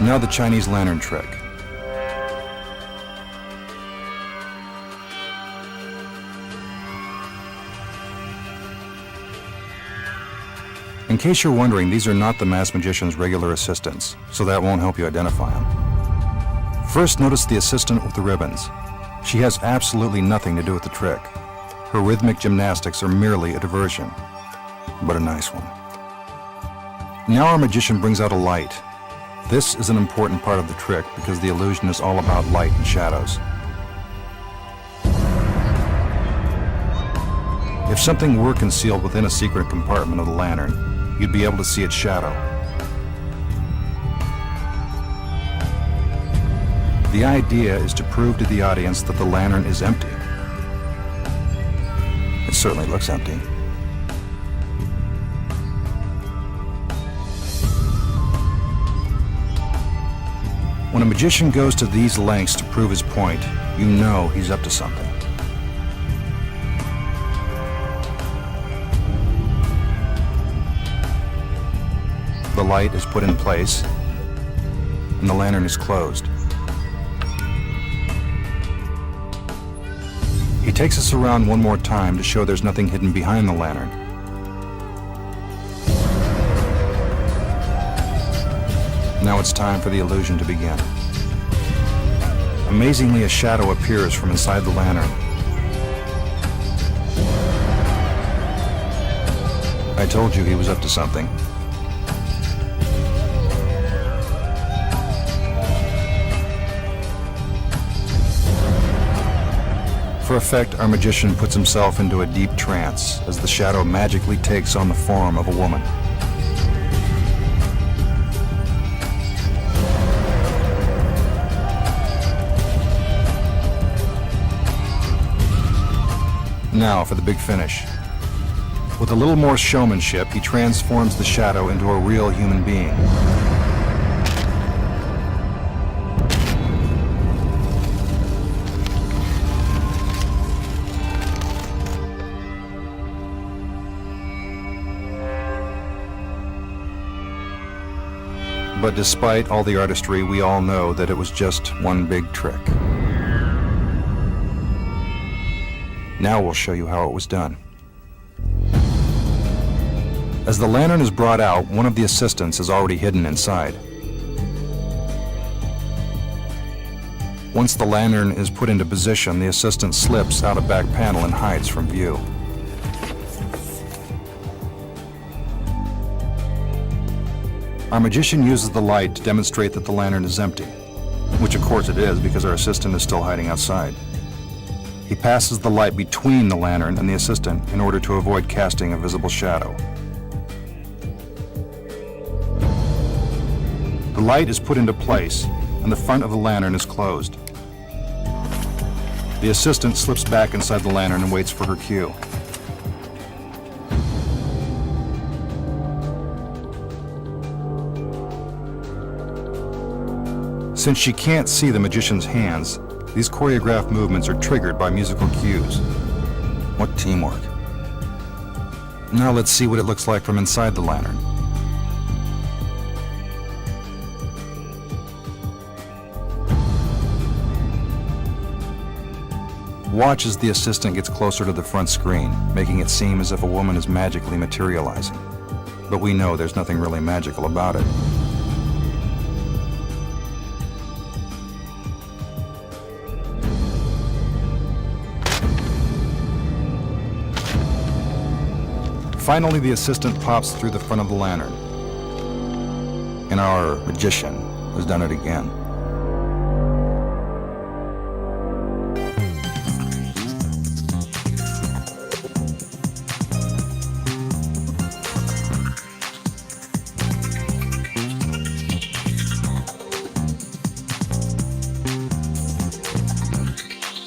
Now the Chinese lantern trick. In case you're wondering, these are not the masked magician's regular assistants, so that won't help you identify them. First, notice the assistant with the ribbons. She has absolutely nothing to do with the trick. Her rhythmic gymnastics are merely a diversion, but a nice one. Now our magician brings out a light. This is an important part of the trick because the illusion is all about light and shadows. If something were concealed within a secret compartment of the lantern, you'd be able to see its shadow. The idea is to prove to the audience that the lantern is empty. It certainly looks empty. When a magician goes to these lengths to prove his point, you know he's up to something. The light is put in place, and the lantern is closed. He takes us around one more time to show there's nothing hidden behind the lantern. Now it's time for the illusion to begin. Amazingly, a shadow appears from inside the lantern. I told you he was up to something. For effect, our magician puts himself into a deep trance as the shadow magically takes on the form of a woman. Now for the big finish. With a little more showmanship, he transforms the shadow into a real human being. But despite all the artistry, we all know that it was just one big trick. Now we'll show you how it was done. As the lantern is brought out, one of the assistants is already hidden inside. Once the lantern is put into position, the assistant slips out a back panel and hides from view. Our magician uses the light to demonstrate that the lantern is empty, which of course it is because our assistant is still hiding outside. He passes the light between the lantern and the assistant in order to avoid casting a visible shadow. The light is put into place and the front of the lantern is closed. The assistant slips back inside the lantern and waits for her cue. Since she can't see the magician's hands, these choreographed movements are triggered by musical cues. What teamwork. Now let's see what it looks like from inside the lantern. Watch as the assistant gets closer to the front screen, making it seem as if a woman is magically materializing. But we know there's nothing really magical about it. Finally, the assistant pops through the front of the lantern, and our magician has done it again.